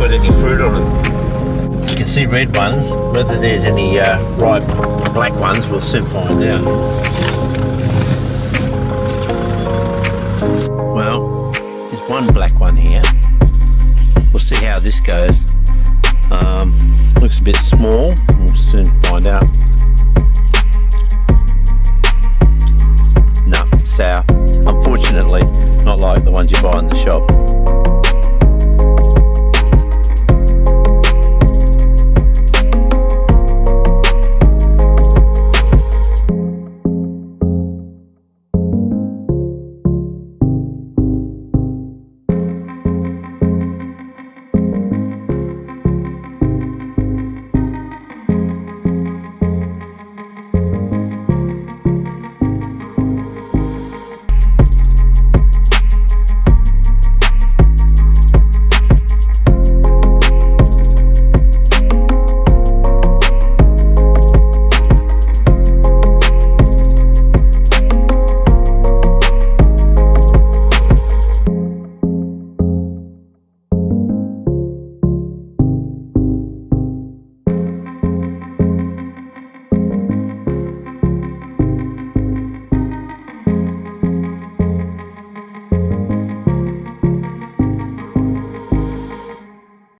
got any fruit on them. You can see red ones. Whether there's any ripe black ones, we'll soon find out. Well, there's one black one here. We'll see how this goes. Looks a bit small. We'll soon find out. No, sour. Unfortunately, not like the ones you buy in the shop.